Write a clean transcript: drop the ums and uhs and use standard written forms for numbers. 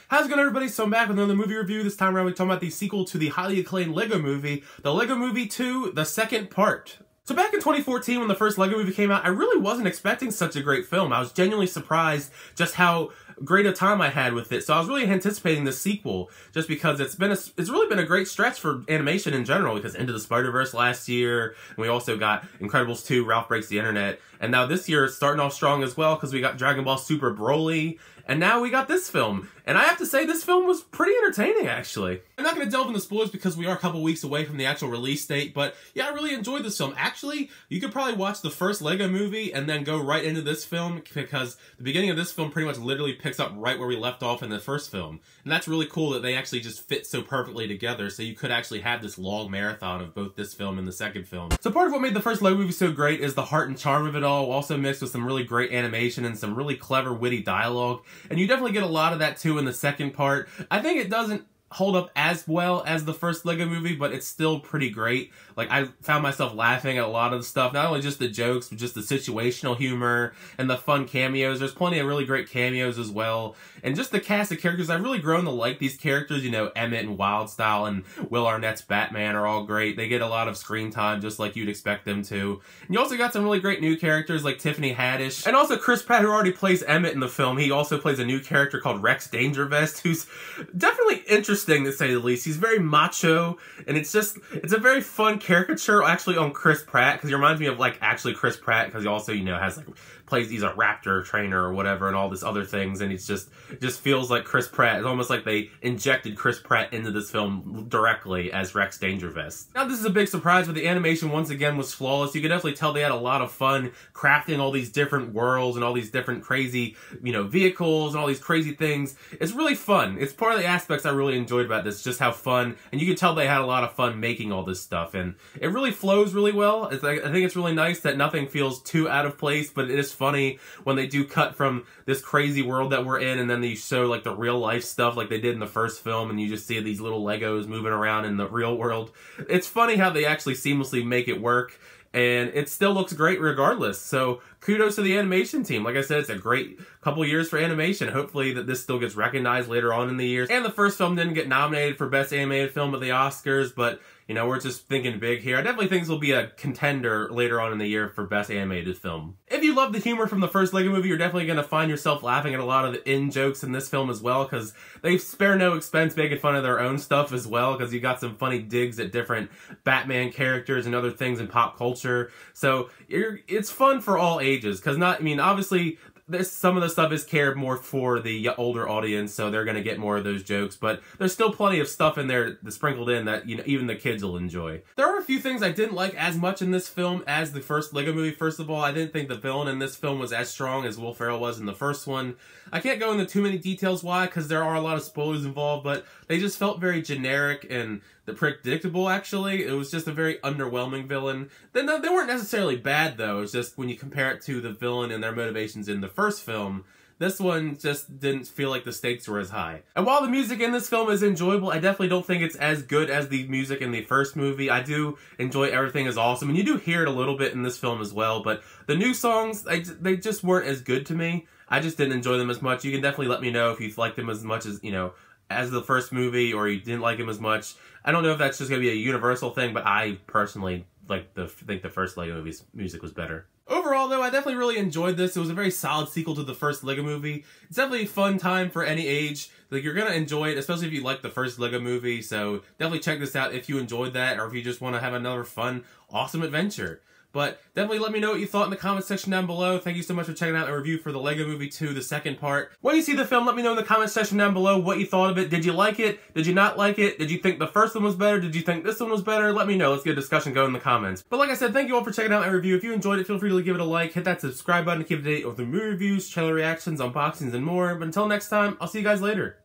How's it going, everybody? So I'm back with another movie review. This time around we're talking about the sequel to the highly acclaimed LEGO movie, the LEGO Movie 2, the second part. So back in 2014 when the first LEGO movie came out, I really wasn't expecting such a great film. I was genuinely surprised just how great a time I had with it. So I was really anticipating the sequel just because it's really been a great stretch for animation in general, because Into the Spider-Verse last year, and we also got Incredibles 2, Ralph Breaks the Internet, and now this year it's starting off strong as well because we got Dragon Ball Super Broly, and now we got this film. And I have to say, this film was pretty entertaining, actually. I'm not going to delve into spoilers because we are a couple weeks away from the actual release date, but yeah, I really enjoyed this film. Actually, you could probably watch the first LEGO movie and then go right into this film, because the beginning of this film pretty much literally picks up right where we left off in the first film. And that's really cool that they actually just fit so perfectly together, so you could actually have this long marathon of both this film and the second film. So part of what made the first LEGO movie so great is the heart and charm of it all, also mixed with some really great animation and some really clever, witty dialogue. And you definitely get a lot of that too in the second part. I think it doesn't hold up as well as the first LEGO movie, but it's still pretty great. Like, I found myself laughing at a lot of the stuff, not only just the jokes, but just the situational humor and the fun cameos. There's plenty of really great cameos as well. And just the cast of characters, I've really grown to like these characters. You know, Emmett and Wildstyle and Will Arnett's Batman are all great. They get a lot of screen time just like you'd expect them to. And you also got some really great new characters like Tiffany Haddish. And also Chris Pratt, who already plays Emmett in the film. He also plays a new character called Rex Dangervest, who's definitely interesting to say the least. He's very macho, and it's a very fun caricature actually on Chris Pratt, because he reminds me of like actually Chris Pratt, because he also, you know, has like he's a raptor trainer or whatever and all this other things, and it just feels like Chris Pratt. It's almost like they injected Chris Pratt into this film directly as Rex Dangervest. Now this is a big surprise, but the animation once again was flawless. You could definitely tell they had a lot of fun crafting all these different worlds and all these different crazy, you know, vehicles and all these crazy things. It's really fun. It's part of the aspects I really enjoyed about this, just how fun, and you could tell they had a lot of fun making all this stuff, and it really flows really well. I think it's really nice that nothing feels too out of place, but it is funny when they do cut from this crazy world that we're in, and then they show like the real life stuff like they did in the first film, and you just see these little Legos moving around in the real world. It's funny how they actually seamlessly make it work, and it still looks great regardless. So kudos to the animation team. Like I said, it's a great couple years for animation. Hopefully that this still gets recognized later on in the years. And the first film didn't get nominated for Best Animated Film at the Oscars, but you know, we're just thinking big here. I definitely think this will be a contender later on in the year for Best Animated Film. If you love the humor from the first LEGO movie, you're definitely going to find yourself laughing at a lot of the in-jokes in this film as well, because they spare no expense making fun of their own stuff as well, because you got some funny digs at different Batman characters and other things in pop culture. So it's fun for all ages, because obviously some of the stuff is cared more for the older audience, so they're going to get more of those jokes, but there's still plenty of stuff in there sprinkled in that, you know, even the kids will enjoy. There are a few things I didn't like as much in this film as the first LEGO movie. First of all, I didn't think the villain in this film was as strong as Will Ferrell was in the first one. I can't go into too many details why, because there are a lot of spoilers involved, but they just felt very generic and predictable, actually. It was just a very underwhelming villain. They weren't necessarily bad, though. It's just when you compare it to the villain and their motivations in the first film, this one just didn't feel like the stakes were as high. And while the music in this film is enjoyable, I definitely don't think it's as good as the music in the first movie. I do enjoy Everything Is Awesome, and you do hear it a little bit in this film as well, but the new songs, they just weren't as good to me. I just didn't enjoy them as much. You can definitely let me know if you liked them as much as, you know, as the first movie, or you didn't like them as much. I don't know if that's just going to be a universal thing, but I personally think the first LEGO movie's music was better. Overall, though, I definitely really enjoyed this. It was a very solid sequel to the first LEGO movie. It's definitely a fun time for any age. Like, you're going to enjoy it, especially if you like the first LEGO movie. So definitely check this out if you enjoyed that, or if you just want to have another fun, awesome adventure. But definitely let me know what you thought in the comment section down below. Thank you so much for checking out a review for the LEGO Movie 2, the second part. When you see the film, let me know in the comment section down below what you thought of it. Did you like it? Did you not like it? Did you think the first one was better? Did you think this one was better? Let me know. Let's get a discussion going in the comments. But like I said, thank you all for checking out my review. If you enjoyed it, feel free to give it a like. Hit that subscribe button to keep up to date with the movie reviews, trailer reactions, unboxings, and more. But until next time, I'll see you guys later.